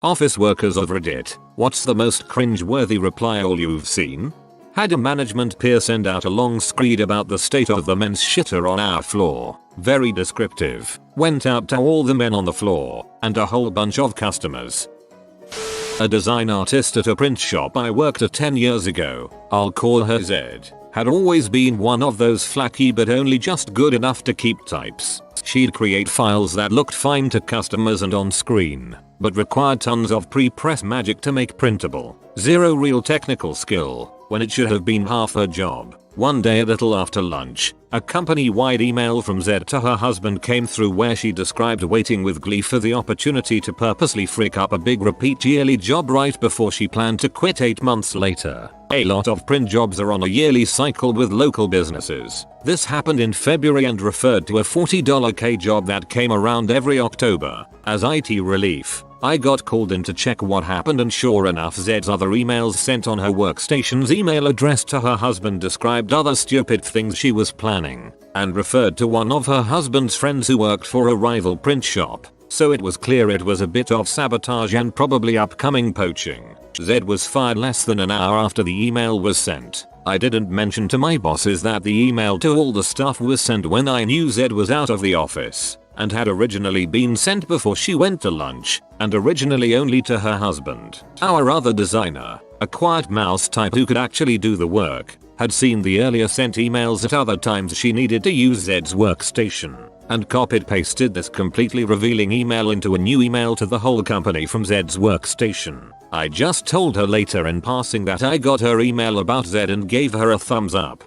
Office workers of Reddit, what's the most cringe-worthy reply all you've seen? Had a management peer send out a long screed about the state of the men's shitter on our floor. Very descriptive. Went out to all the men on the floor and a whole bunch of customers. A design artist at a print shop I worked at 10 years ago, I'll call her Zed, had always been one of those flaky but only just good enough to keep types. She'd create files that looked fine to customers and on screen, but required tons of pre-press magic to make printable. Zero real technical skill, when it should have been half her job. One day a little after lunch, a company-wide email from Zed to her husband came through where she described waiting with glee for the opportunity to purposely frick up a big repeat yearly job right before she planned to quit 8 months later. A lot of print jobs are on a yearly cycle with local businesses. This happened in February and referred to a $40K job that came around every October. As IT relief, I got called in to check what happened, and sure enough, Zed's other emails sent on her workstation's email address to her husband described other stupid things she was planning and referred to one of her husband's friends who worked for a rival print shop. So it was clear it was a bit of sabotage and probably upcoming poaching. Zed was fired less than an hour after the email was sent. I didn't mention to my bosses that the email to all the staff was sent when I knew Zed was out of the office and had originally been sent before she went to lunch, and originally only to her husband. Our other designer, a quiet mouse type who could actually do the work, had seen the earlier sent emails at other times she needed to use Zed's workstation, and copied pasted this completely revealing email into a new email to the whole company from Zed's workstation. I just told her later in passing that I got her email about Zed and gave her a thumbs up.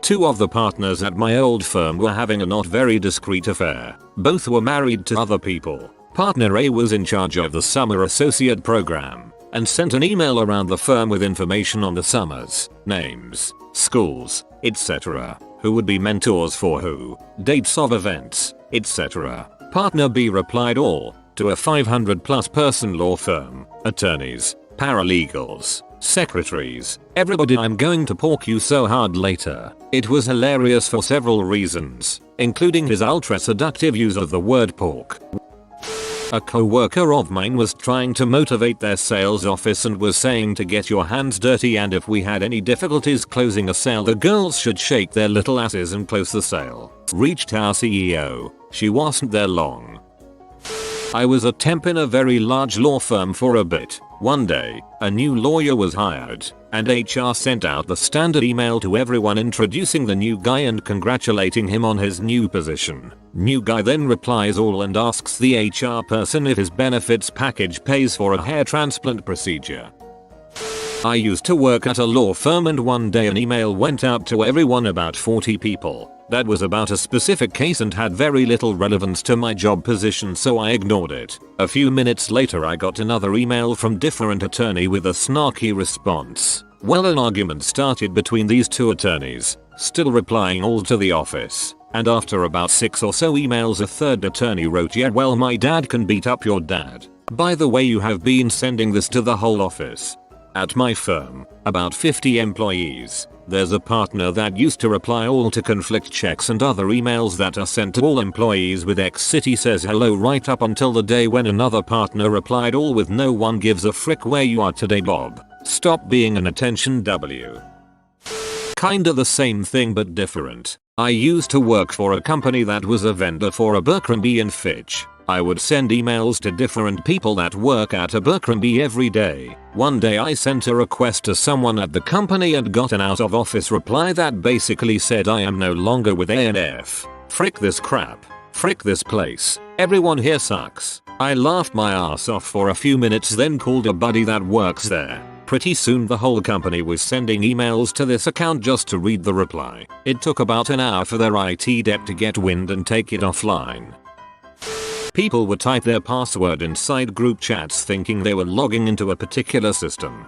Two of the partners at my old firm were having a not very discreet affair. Both were married to other people. Partner A was in charge of the summer associate program and sent an email around the firm with information on the summers, names, schools, etc., who would be mentors for who, dates of events, etc. Partner B replied all to a 500+ person law firm, attorneys, paralegals, secretaries, everybody. I'm going to pork you so hard later. It was hilarious for several reasons, including his ultra seductive use of the word pork. A co-worker of mine was trying to motivate their sales office and was saying to get your hands dirty, and if we had any difficulties closing a sale, the girls should shake their little asses and close the sale. Reached our CEO. She wasn't there long. I was a temp in a very large law firm for a bit. One day, a new lawyer was hired, and HR sent out the standard email to everyone introducing the new guy and congratulating him on his new position. New guy then replies all and asks the HR person if his benefits package pays for a hair transplant procedure. I used to work at a law firm, and one day an email went out to everyone, about 40 people, that was about a specific case and had very little relevance to my job position, so I ignored it. A few minutes later I got another email from different attorney with a snarky response. Well, an argument started between these two attorneys, still replying all to the office, and after about 6 or so emails a third attorney wrote, yeah well, my dad can beat up your dad. By the way, you have been sending this to the whole office. At my firm, about 50 employees, there's a partner that used to reply all to conflict checks and other emails that are sent to all employees with X city says hello right up until the day when another partner replied all with no one gives a frick where you are today, Bob. Stop being an attention W. Kinda the same thing but different. I used to work for a company that was a vendor for Abercrombie & Fitch. I would send emails to different people that work at Abercrombie every day. One day I sent a request to someone at the company and got an out of office reply that basically said I am no longer with A&F. Frick this crap. Frick this place. Everyone here sucks. I laughed my ass off for a few minutes, then called a buddy that works there. Pretty soon the whole company was sending emails to this account just to read the reply. It took about an hour for their IT dep to get wind and take it offline. People would type their password inside group chats thinking they were logging into a particular system.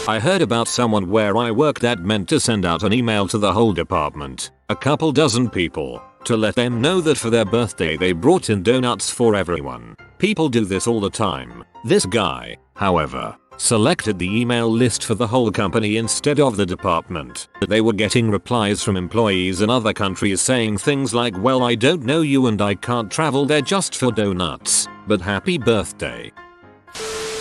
I heard about someone where I work that meant to send out an email to the whole department, a couple dozen people, to let them know that for their birthday they brought in donuts for everyone. People do this all the time. This guy, however, selected the email list for the whole company instead of the department. They were getting replies from employees in other countries saying things like, well, I don't know you and I can't travel there just for donuts. but happy birthday.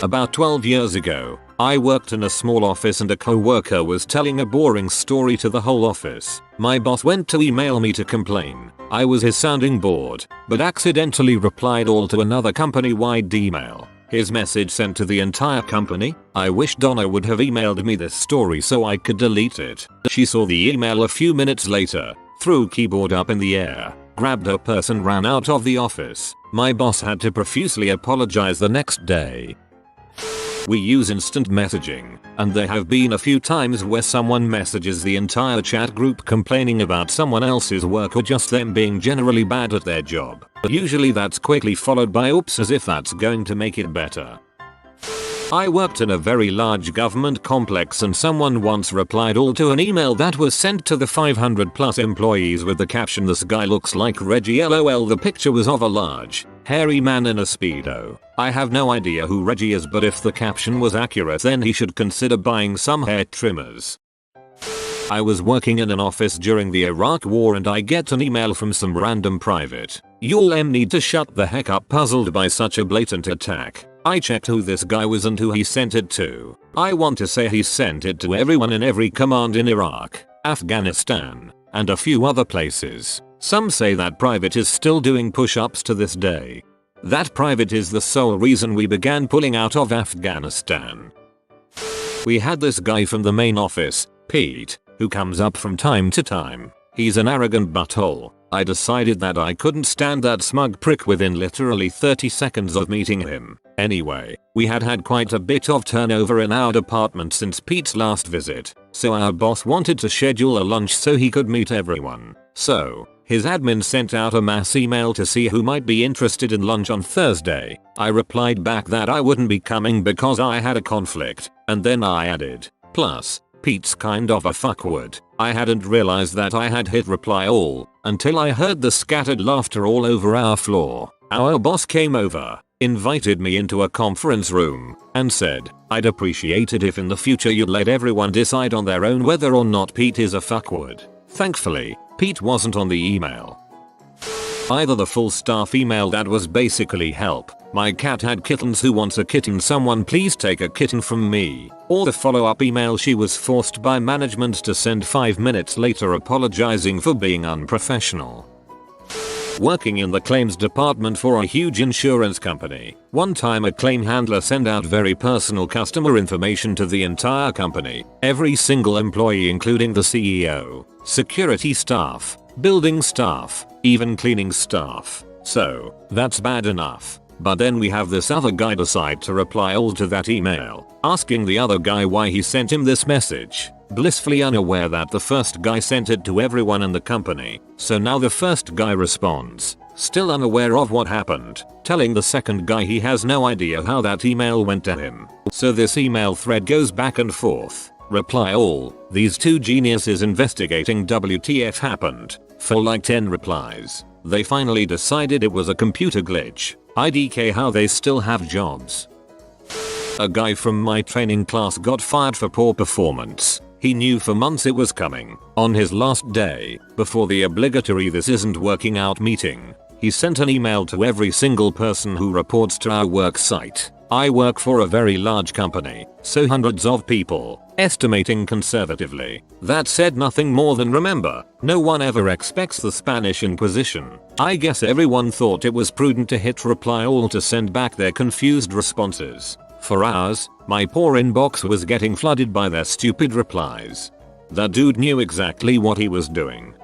About 12 years ago, I worked in a small office and a co-worker was telling a boring story to the whole office. My boss went to email me to complain. I was his sounding board, but accidentally replied all to another company-wide email. His message sent to the entire company. I wish Donna would have emailed me this story so I could delete it. She saw the email a few minutes later, threw keyboard up in the air, grabbed her purse and ran out of the office. My boss had to profusely apologize the next day. We use instant messaging, and there have been a few times where someone messages the entire chat group complaining about someone else's work or just them being generally bad at their job. But usually that's quickly followed by oops, as if that's going to make it better. I worked in a very large government complex and someone once replied all to an email that was sent to the 500 plus employees with the caption, "This guy looks like Reggie LOL." The picture was of a large, hairy man in a Speedo. I have no idea who Reggie is, but if the caption was accurate then he should consider buying some hair trimmers. I was working in an office during the Iraq war and I get an email from some random private. "You'll need to shut the heck up," puzzled by such a blatant attack. I checked who this guy was and who he sent it to. I want to say he sent it to everyone in every command in Iraq, Afghanistan, and a few other places. Some say that private is still doing push-ups to this day. That private is the sole reason we began pulling out of Afghanistan. We had this guy from the main office, Pete, who comes up from time to time. He's an arrogant butthole. I decided that I couldn't stand that smug prick within literally 30 seconds of meeting him. Anyway, we had quite a bit of turnover in our department since Pete's last visit, so our boss wanted to schedule a lunch so he could meet everyone. So, his admin sent out a mass email to see who might be interested in lunch on Thursday. I replied back that I wouldn't be coming because I had a conflict, and then I added, "Plus, Pete's kind of a fuckwit." I hadn't realized that I had hit reply all until I heard the scattered laughter all over our floor. Our boss came over, invited me into a conference room, and said, "I'd appreciate it if in the future you'd let everyone decide on their own whether or not Pete is a fuckwit." Thankfully, Pete wasn't on the email. Either the full staff email that was basically "Help, my cat had kittens, who wants a kitten, someone please take a kitten from me," or the follow-up email she was forced by management to send 5 minutes later apologizing for being unprofessional. Working in the claims department for a huge insurance company, one time a claim handler sent out very personal customer information to the entire company, every single employee including the CEO, security staff, building staff, even cleaning staff. So, that's bad enough. But then we have this other guy decide to reply all to that email, asking the other guy why he sent him this message, blissfully unaware that the first guy sent it to everyone in the company. So now the first guy responds, still unaware of what happened, telling the second guy he has no idea how that email went to him. So this email thread goes back and forth. Reply all, these two geniuses investigating WTF happened, for like 10 replies. They finally decided it was a computer glitch. IDK how they still have jobs. A guy from my training class got fired for poor performance. He knew for months it was coming. On his last day, before the obligatory "this isn't working out" meeting, he sent an email to every single person who reports to our work site. I work for a very large company, so hundreds of people, estimating conservatively. That said nothing more than remember, no one ever expects the Spanish Inquisition. I guess everyone thought it was prudent to hit reply all to send back their confused responses. For hours, my poor inbox was getting flooded by their stupid replies. That dude knew exactly what he was doing.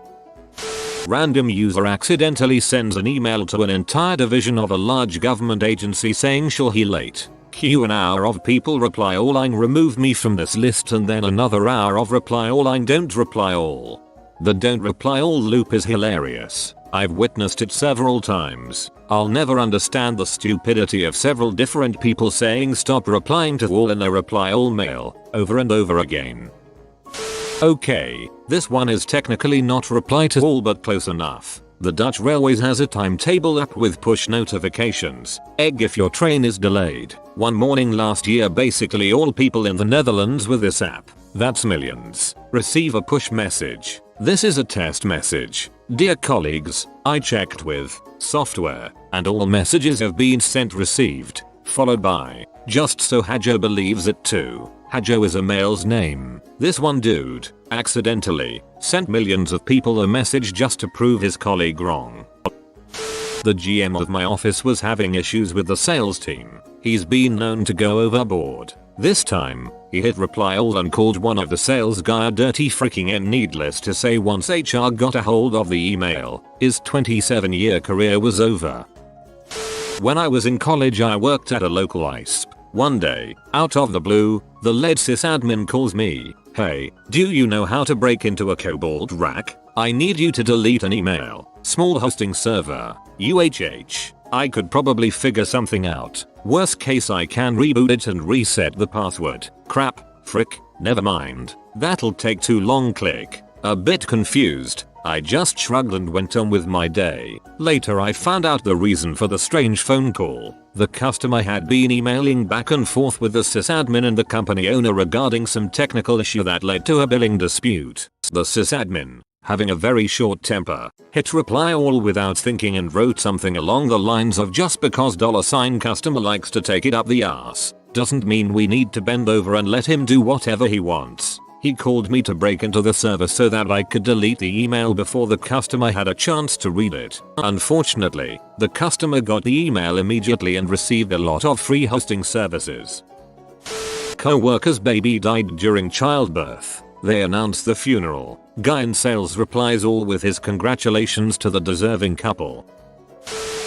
Random user accidentally sends an email to an entire division of a large government agency saying "Sure he late." Cue an hour of people reply all-ing "remove me from this list," and then another hour of reply all-ing "don't reply all." The don't reply all loop is hilarious. I've witnessed it several times. I'll never understand the stupidity of several different people saying "stop replying to all" in a reply all mail, over and over again. Okay, this one is technically not reply to all but close enough. The Dutch Railways has a timetable app with push notifications. Egg if your train is delayed. One morning last year basically all people in the Netherlands with this app, that's millions, receive a push message. This is a test message. "Dear colleagues, I checked with software and all messages have been sent received, followed by, just so Hajo believes it too. Hajo is a male's name. This one dude accidentally sent millions of people a message just to prove his colleague wrong. The GM of my office was having issues with the sales team. He's been known to go overboard. This time, he hit reply all and called one of the sales guy a dirty freaking N. Needless to say, once HR got a hold of the email, his 27-year career was over. When I was in college, I worked at a local ISP. One day, out of the blue, the lead sysadmin calls me. Hey, do you know how to break into a Cobalt rack? I need you to delete an email. Small hosting server. UHH. I could probably figure something out. Worst case, I can reboot it and reset the password. Crap. Frick. Never mind. That'll take too long. Click. A bit confused, I just shrugged and went on with my day. Later I found out the reason for the strange phone call. The customer had been emailing back and forth with the sysadmin and the company owner regarding some technical issue that led to a billing dispute. The sysadmin, having a very short temper, hit reply all without thinking and wrote something along the lines of, just because $customer likes to take it up the arse doesn't mean we need to bend over and let him do whatever he wants. He called me to break into the server so that I could delete the email before the customer had a chance to read it. Unfortunately, the customer got the email immediately and received a lot of free hosting services. Co-worker's baby died during childbirth. They announced the funeral. Guy in sales replies all with his congratulations to the deserving couple.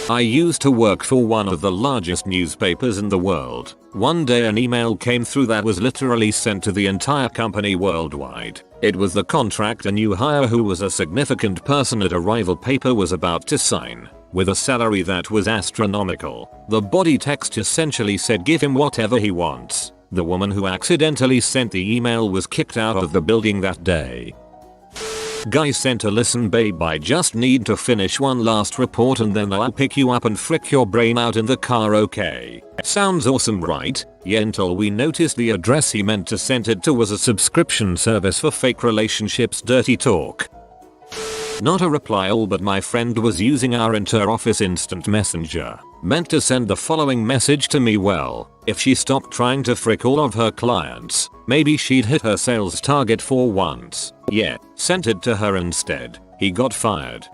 I used to work for one of the largest newspapers in the world. One day an email came through that was literally sent to the entire company worldwide. It was the contract a new hire who was a significant person at a rival paper was about to sign, with a salary that was astronomical. The body text essentially said, give him whatever he wants. The woman who accidentally sent the email was kicked out of the building that day. Guy sent a, listen babe, I just need to finish one last report and then I'll pick you up and frick your brain out in the car, okay? Sounds awesome, right? Yeah, until we noticed the address he meant to send it to was a subscription service for fake relationships. Dirty talk. Not a reply all, but my friend was using our inter-office instant messenger. Meant to send the following message to me. Well, if she stopped trying to frick all of her clients, maybe she'd hit her sales target for once. Yeah, sent it to her instead. He got fired.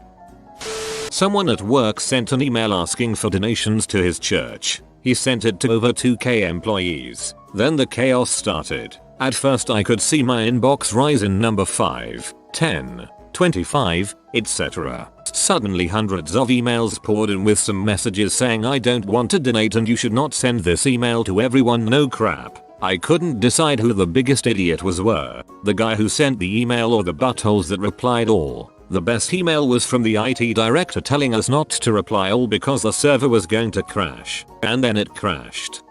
Someone at work sent an email asking for donations to his church. He sent it to over 2k employees. Then the chaos started. At first I could see my inbox rise in number 5, 10, 25, etc. Suddenly hundreds of emails poured in with some messages saying I don't want to donate and you should not send this email to everyone. No crap. I couldn't decide who the biggest idiot were, the guy who sent the email or the buttholes that replied all. The best email was from the IT director telling us not to reply all because the server was going to crash. And then it crashed.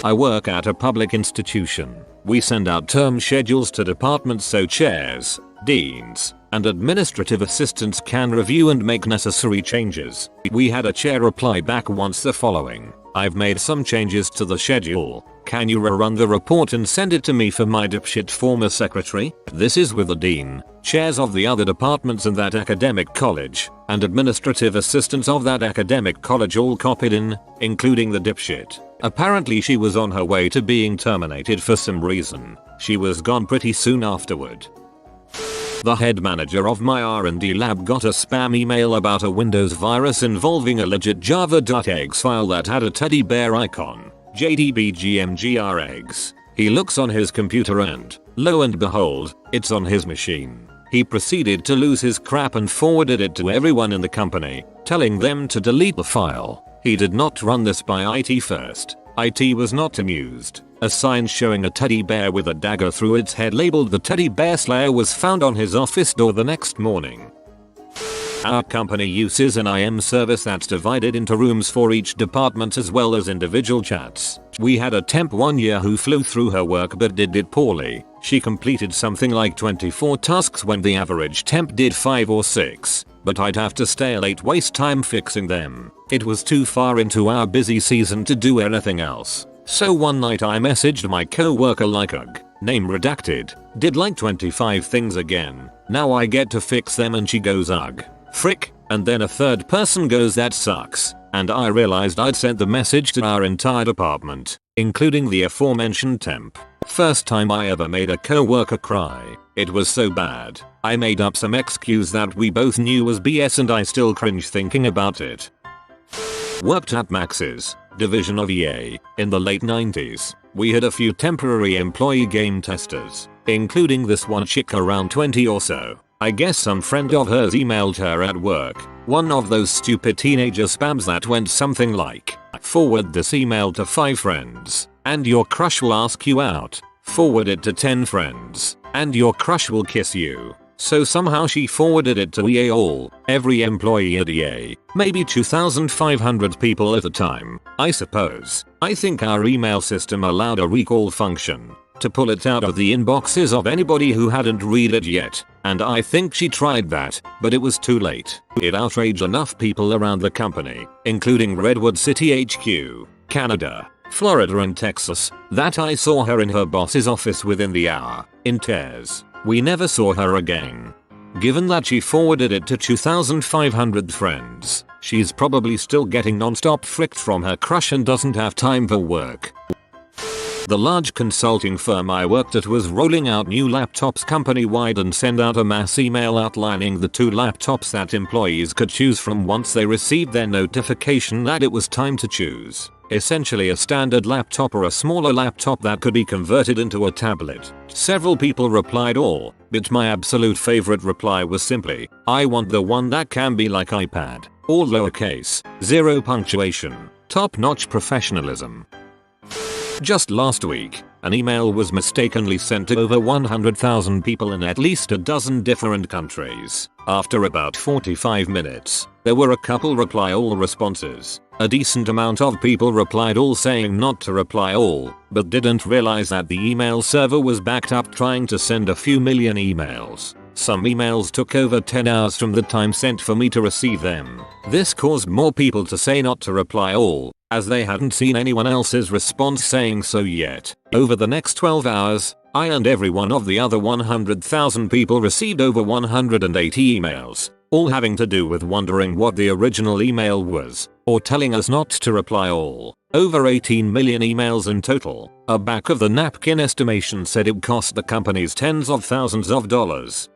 I work at a public institution. We send out term schedules to departments so chairs, deans, and administrative assistants can review and make necessary changes. We had a chair reply back once the following: I've made some changes to the schedule. Can you rerun the report and send it to me for my dipshit former secretary? This is with the dean, chairs of the other departments in that academic college, and administrative assistants of that academic college all copied in, including the dipshit. Apparently she was on her way to being terminated for some reason. She was gone pretty soon afterward. The head manager of my R&D lab got a spam email about a Windows virus involving a legit java.exe file that had a teddy bear icon. JDBGMGREGS. He looks on his computer and, lo and behold, it's on his machine. He proceeded to lose his crap and forwarded it to everyone in the company, telling them to delete the file. He did not run this by IT first. IT was not amused. A sign showing a teddy bear with a dagger through its head labeled the Teddy Bear Slayer was found on his office door the next morning. Our company uses an IM service that's divided into rooms for each department as well as individual chats. We had a temp one year who flew through her work but did it poorly. She completed something like 24 tasks when the average temp did 5 or 6, but I'd have to stay late, waste time fixing them. It was too far into our busy season to do anything else. So one night I messaged my co-worker like ugh, name redacted, did like 25 things again. Now I get to fix them and she goes ugh. Frick, and then a third person goes that sucks, and I realized I'd sent the message to our entire department, including the aforementioned temp. First time I ever made a coworker cry. It was so bad. I made up some excuse that we both knew was BS and I still cringe thinking about it. Worked at Max's, division of EA, in the late 90s. We had a few temporary employee game testers, including this one chick around 20 or so. I guess some friend of hers emailed her at work. One of those stupid teenager spams that went something like, forward this email to 5 friends, and your crush will ask you out. Forward it to 10 friends, and your crush will kiss you. So somehow she forwarded it to EA all, every employee at EA, maybe 2,500 people at the time, I suppose. I think our email system allowed a recall function to pull it out of the inboxes of anybody who hadn't read it yet, and I think she tried that, but it was too late. It outraged enough people around the company, including Redwood City HQ, Canada, Florida and Texas, that I saw her in her boss's office within the hour, in tears. We never saw her again. Given that she forwarded it to 2,500 friends, she's probably still getting non-stop fricked from her crush and doesn't have time for work. The large consulting firm I worked at was rolling out new laptops company-wide and sent out a mass email outlining the 2 laptops that employees could choose from once they received their notification that it was time to choose. Essentially a standard laptop or a smaller laptop that could be converted into a tablet. Several people replied all, but my absolute favorite reply was simply, I want the one that can be like iPad. All lowercase, 0 punctuation, top-notch professionalism. Just last week, an email was mistakenly sent to over 100,000 people in at least a dozen different countries. After about 45 minutes, there were a couple reply all responses. A decent amount of people replied all saying not to reply all, but didn't realize that the email server was backed up trying to send a few million emails. Some emails took over 10 hours from the time sent for me to receive them. This caused more people to say not to reply all, as they hadn't seen anyone else's response saying so yet. Over the next 12 hours, I and every one of the other 100,000 people received over 180 emails, all having to do with wondering what the original email was, or telling us not to reply all. Over 18 million emails in total. A back of the napkin estimation said it cost the companies tens of thousands of dollars.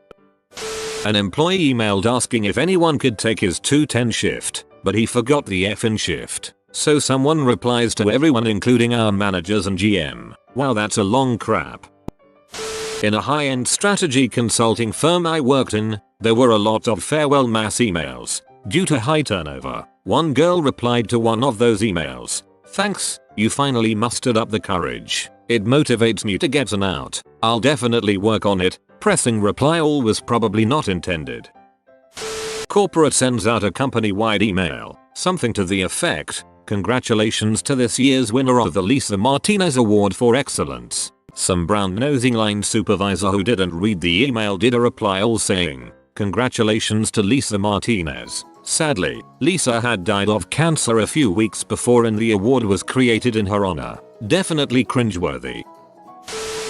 An employee emailed asking if anyone could take his 2:10 shift, but he forgot the effing shift. So someone replies to everyone including our managers and GM. Wow, that's a long crap. In a high-end strategy consulting firm I worked in, there were a lot of farewell mass emails. Due to high turnover, one girl replied to one of those emails. Thanks, you finally mustered up the courage. It motivates me to get an out. I'll definitely work on it. Pressing reply all was probably not intended. Corporate sends out a company-wide email, something to the effect, congratulations to this year's winner of the Lisa Martinez Award for Excellence. Some brown-nosing line supervisor who didn't read the email did a reply all saying, congratulations to Lisa Martinez. Sadly, Lisa had died of cancer a few weeks before and the award was created in her honor. Definitely cringeworthy.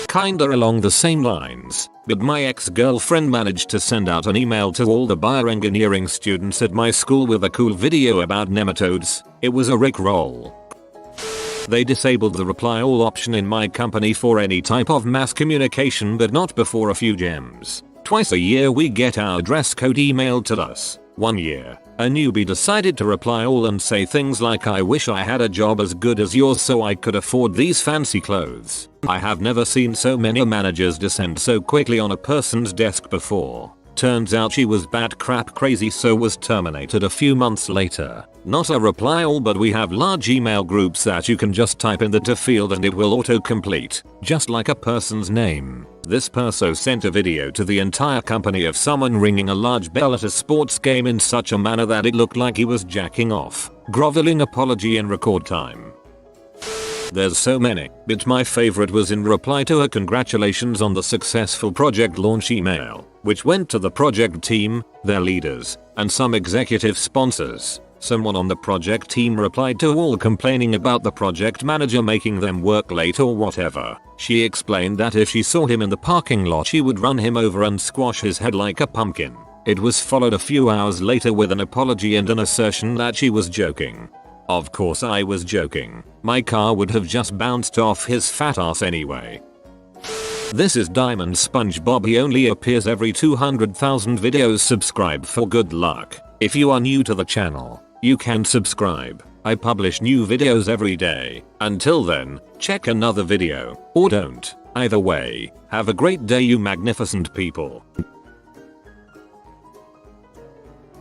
Kinda along the same lines, but my ex-girlfriend managed to send out an email to all the bioengineering students at my school with a cool video about nematodes. It was a rickroll. They disabled the reply all option in my company for any type of mass communication but not before a few gems. Twice a year we get our dress code emailed to us. One year, a newbie decided to reply all and say things like I wish I had a job as good as yours so I could afford these fancy clothes. I have never seen so many managers descend so quickly on a person's desk before. Turns out she was bat crap crazy so was terminated a few months later. Not a reply all but we have large email groups that you can just type in the to field and it will autocomplete, just like a person's name. This perso sent a video to the entire company of someone ringing a large bell at a sports game in such a manner that it looked like he was jacking off. Groveling apology in record time. There's so many, but my favorite was in reply to a congratulations on the successful project launch email, which went to the project team, their leaders, and some executive sponsors. Someone on the project team replied to all complaining about the project manager making them work late or whatever. She explained that if she saw him in the parking lot she would run him over and squash his head like a pumpkin. It was followed a few hours later with an apology and an assertion that she was joking. Of course I was joking. My car would have just bounced off his fat ass anyway. This is Diamond SpongeBob. He only appears every 200,000 videos. Subscribe for good luck. If you are new to the channel, you can subscribe. I publish new videos every day. Until then, check another video, or don't. Either way, have a great day you magnificent people.